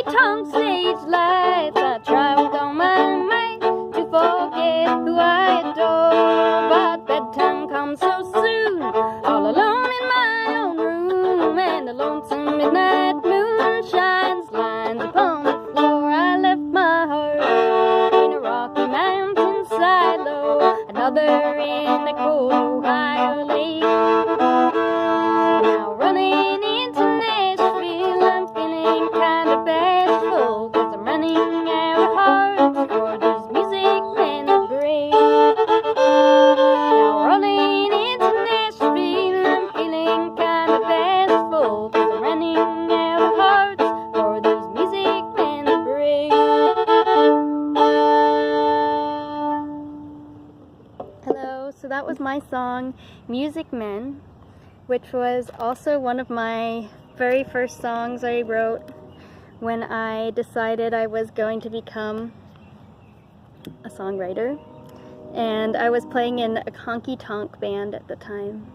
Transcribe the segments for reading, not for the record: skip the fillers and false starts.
honky-tonk stage lights. I try with all my might to forget who I adore, but bedtime comes so soon, all alone in my own room, and the lonesome midnight moon shines lines upon the floor. I left my heart in a rocky mountain silo, another in the cold Ohio lake. Now running into Nashville, I'm feeling kind of bashful, 'cause I'm running out of hearts for these music men to break. Now running into Nashville, I'm feeling kind of bashful, 'cause I'm running out of hearts for these music men to break. Hello, so that was my song, Music Men, which was also one of my very first songs I wrote when I decided I was going to become a songwriter. And I was playing in a honky-tonk band at the time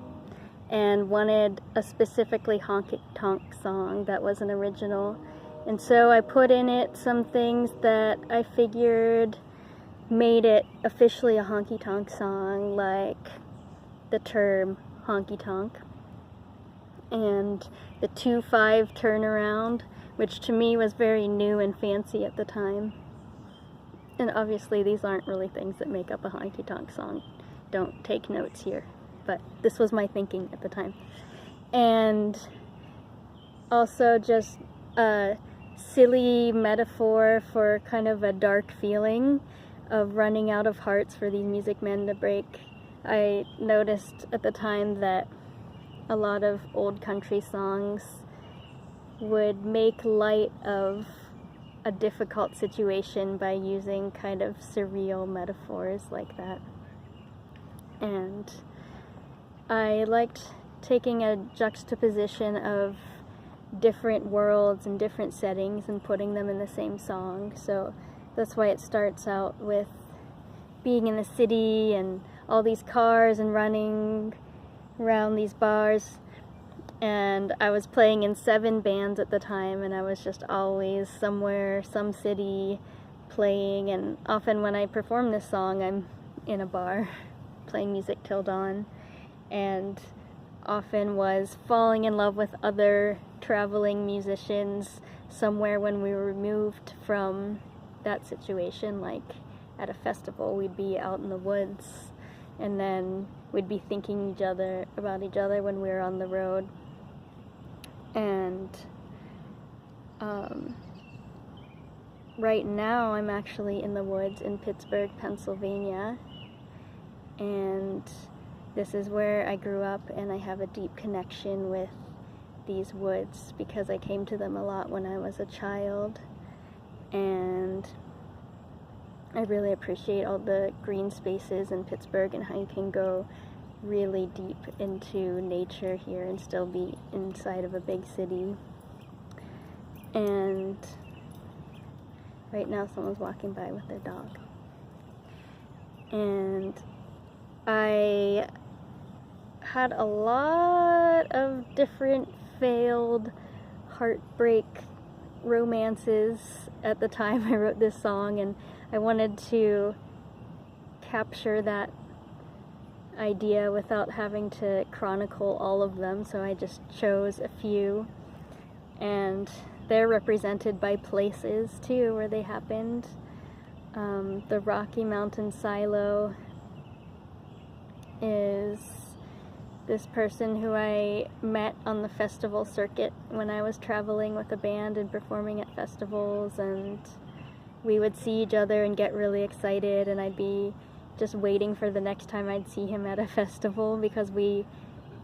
and wanted a specifically honky-tonk song that was an original. And so I put in it some things that I figured made it officially a honky-tonk song, like the term honky-tonk and the 2/5 turnaround, which to me was very new and fancy at the time. And obviously these aren't really things that make up a honky-tonk song. Don't take notes here, but this was my thinking at the time. And also just a silly metaphor for kind of a dark feeling of running out of hearts for these music men to break. I noticed at the time that a lot of old country songs would make light of a difficult situation by using kind of surreal metaphors like that. And I liked taking a juxtaposition of different worlds and different settings and putting them in the same song. So that's why it starts out with being in the city and all these cars and running around these bars. And I was playing in 7 bands at the time, and I was just always somewhere, some city, playing. And often when I perform this song, I'm in a bar playing music till dawn, and often was falling in love with other traveling musicians somewhere when we were removed from that situation. Like at a festival, we'd be out in the woods, and then we'd be thinking about each other when we were on the road. And right now I'm actually in the woods in Pittsburgh, Pennsylvania, and this is where I grew up, and I have a deep connection with these woods because I came to them a lot when I was a child, and I really appreciate all the green spaces in Pittsburgh and how you can go really deep into nature here and still be inside of a big city. And right now someone's walking by with their dog. And I had a lot of different failed heartbreak romances at the time I wrote this song, and I wanted to capture that idea without having to chronicle all of them, so I just chose a few, and they're represented by places too where they happened. The Rocky Mountain Silo is this person who I met on the festival circuit when I was traveling with a band and performing at festivals, and we would see each other and get really excited, and I'd be just waiting for the next time I'd see him at a festival, because we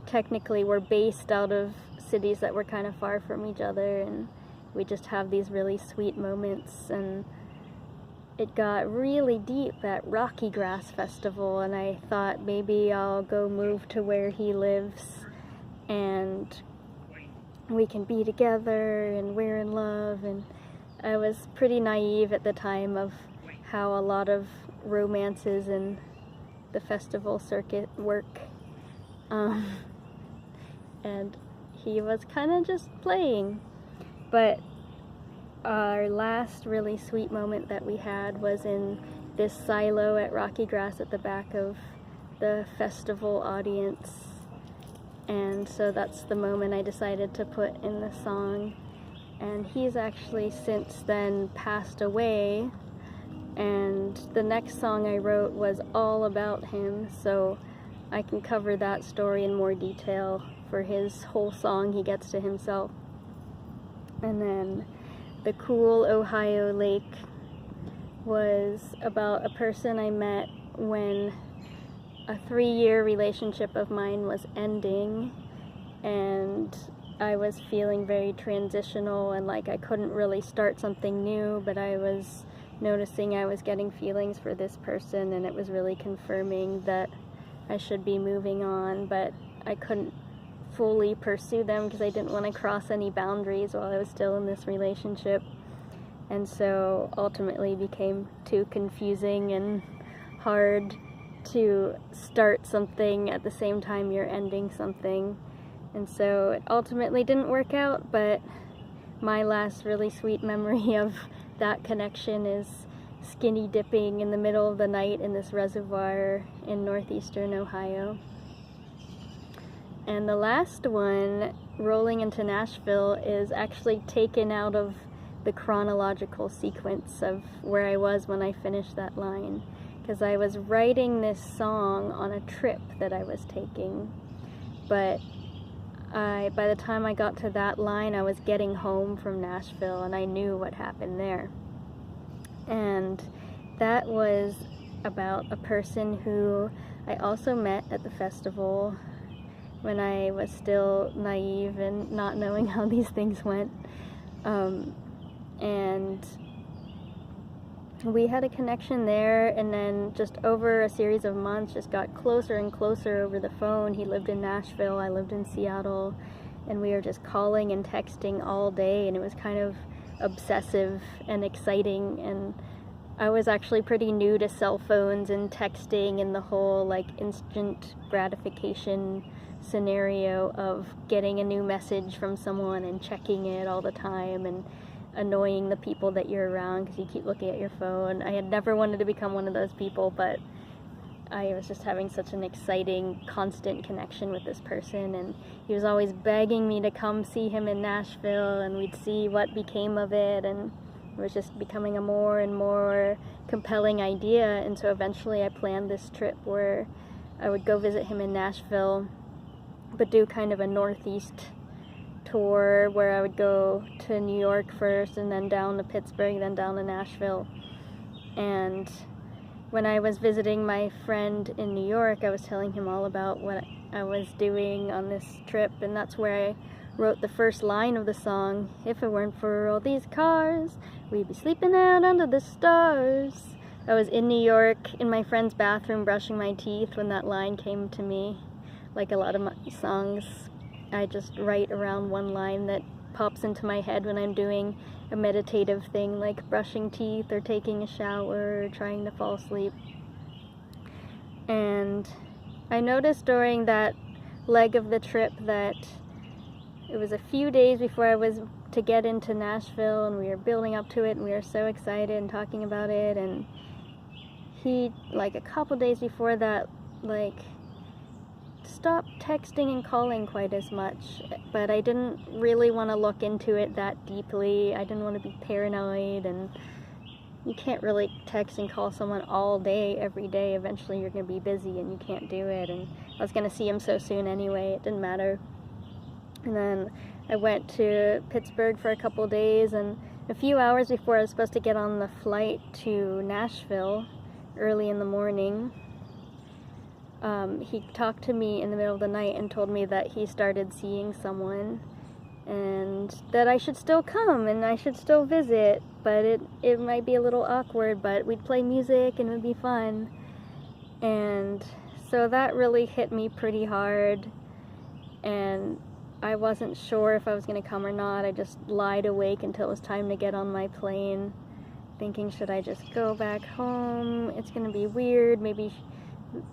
technically were based out of cities that were kind of far from each other, and we just have these really sweet moments. And it got really deep at Rocky Grass Festival, and I thought maybe I'll go move to where he lives and we can be together and we're in love. And I was pretty naive at the time of how a lot of romances in the festival circuit work. And he was kind of just playing. But our last really sweet moment that we had was in this silo at Rocky Grass at the back of the festival audience. And so that's the moment I decided to put in the song. And he's actually since then passed away. And the next song I wrote was all about him, so I can cover that story in more detail for his whole song he gets to himself. And then The Cool Ohio Lake was about a person I met when a 3-year relationship of mine was ending, and I was feeling very transitional and like I couldn't really start something new, but I was noticing I was getting feelings for this person, and it was really confirming that I should be moving on, but I couldn't fully pursue them because I didn't want to cross any boundaries while I was still in this relationship. And so ultimately became too confusing and hard to start something at the same time you're ending something. And so it ultimately didn't work out, but my last really sweet memory of that connection is skinny dipping in the middle of the night in this reservoir in northeastern Ohio. And the last one, Rolling into Nashville, is actually taken out of the chronological sequence of where I was when I finished that line, because I was writing this song on a trip that I was taking, but by the time I got to that line, I was getting home from Nashville, and I knew what happened there. And that was about a person who I also met at the festival when I was still naive and not knowing how these things went. And we had a connection there, and then just over a series of months just got closer and closer over the phone. He lived in Nashville, I lived in Seattle, and we were just calling and texting all day, and it was kind of obsessive and exciting. And I was actually pretty new to cell phones and texting and the whole like instant gratification scenario of getting a new message from someone and checking it all the time and annoying the people that you're around because you keep looking at your phone. I had never wanted to become one of those people, but I was just having such an exciting, constant connection with this person, and he was always begging me to come see him in Nashville, and we'd see what became of it, and it was just becoming a more and more compelling idea. And so eventually I planned this trip where I would go visit him in Nashville, but do kind of a northeast tour where I would go to New York first, and then down to Pittsburgh, then down to Nashville. And when I was visiting my friend in New York, I was telling him all about what I was doing on this trip, and that's where I wrote the first line of the song, "If it weren't for all these cars, we'd be sleeping out under the stars." I was in New York in my friend's bathroom brushing my teeth when that line came to me. Like a lot of my songs, I just write around one line that pops into my head when I'm doing a meditative thing like brushing teeth or taking a shower or trying to fall asleep. And I noticed during that leg of the trip that it was a few days before I was to get into Nashville, and we were building up to it, and we were so excited and talking about it, and he, like a couple days before that, like, stopped texting and calling quite as much, but I didn't really want to look into it that deeply. I didn't want to be paranoid, and you can't really text and call someone all day, every day. Eventually you're going to be busy and you can't do it, and I was going to see him so soon anyway, it didn't matter. And then I went to Pittsburgh for a couple days, and a few hours before I was supposed to get on the flight to Nashville, early in the morning, he talked to me in the middle of the night and told me that he started seeing someone, and that I should still come and I should still visit, but it might be a little awkward, but we'd play music and it would be fun. And so that really hit me pretty hard, and I wasn't sure if I was going to come or not. I just lied awake until it was time to get on my plane, thinking, should I just go back home? It's going to be weird. Maybe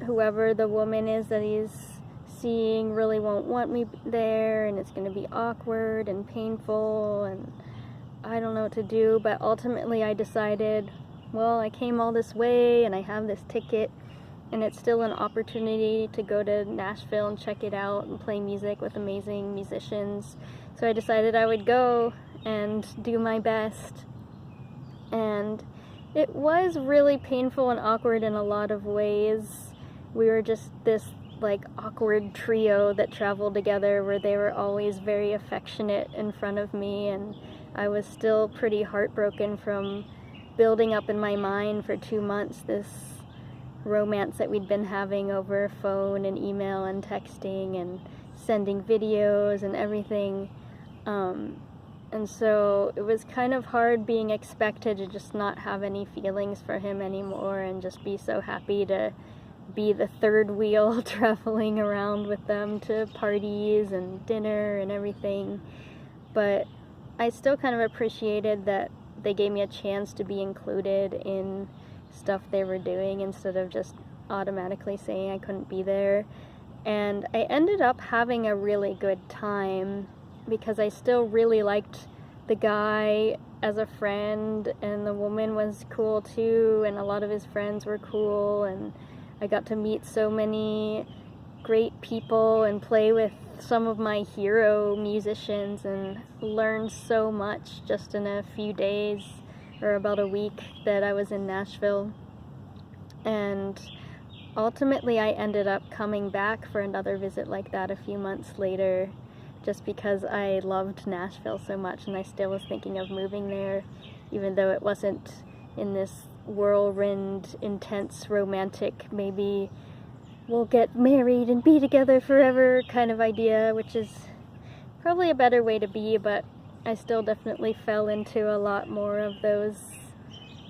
whoever the woman is that he's seeing really won't want me there, and it's going to be awkward and painful. And I don't know what to do, but ultimately I decided, well, I came all this way and I have this ticket, and it's still an opportunity to go to Nashville and check it out and play music with amazing musicians. So I decided I would go and do my best. And it was really painful and awkward in a lot of ways. We were just this like awkward trio that traveled together, where they were always very affectionate in front of me, and I was still pretty heartbroken from building up in my mind for 2 months this romance that we'd been having over phone and email and texting and sending videos and everything. And so it was kind of hard being expected to just not have any feelings for him anymore and just be so happy to be the third wheel traveling around with them to parties and dinner and everything. But I still kind of appreciated that they gave me a chance to be included in stuff they were doing instead of just automatically saying I couldn't be there. And I ended up having a really good time because I still really liked the guy as a friend, and the woman was cool too, and a lot of his friends were cool, and I got to meet so many great people and play with some of my hero musicians and learn so much just in a few days, or about a week that I was in Nashville. And ultimately I ended up coming back for another visit like that a few months later, just because I loved Nashville so much and I still was thinking of moving there, even though it wasn't in this whirlwind, intense, romantic, maybe we'll get married and be together forever kind of idea, which is probably a better way to be, but I still definitely fell into a lot more of those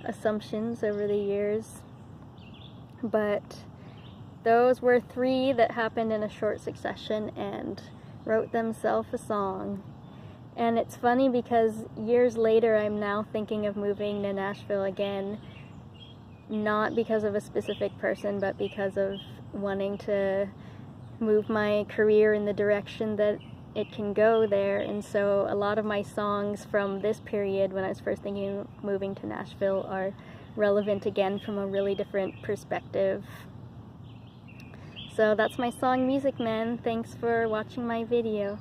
assumptions over the years. But those were 3 that happened in a short succession and wrote themselves a song. And it's funny because years later I'm now thinking of moving to Nashville again, not because of a specific person, but because of wanting to move my career in the direction that it can go there. And so a lot of my songs from this period when I was first thinking of moving to Nashville are relevant again from a really different perspective. So that's my song, Music Man. Thanks for watching my video.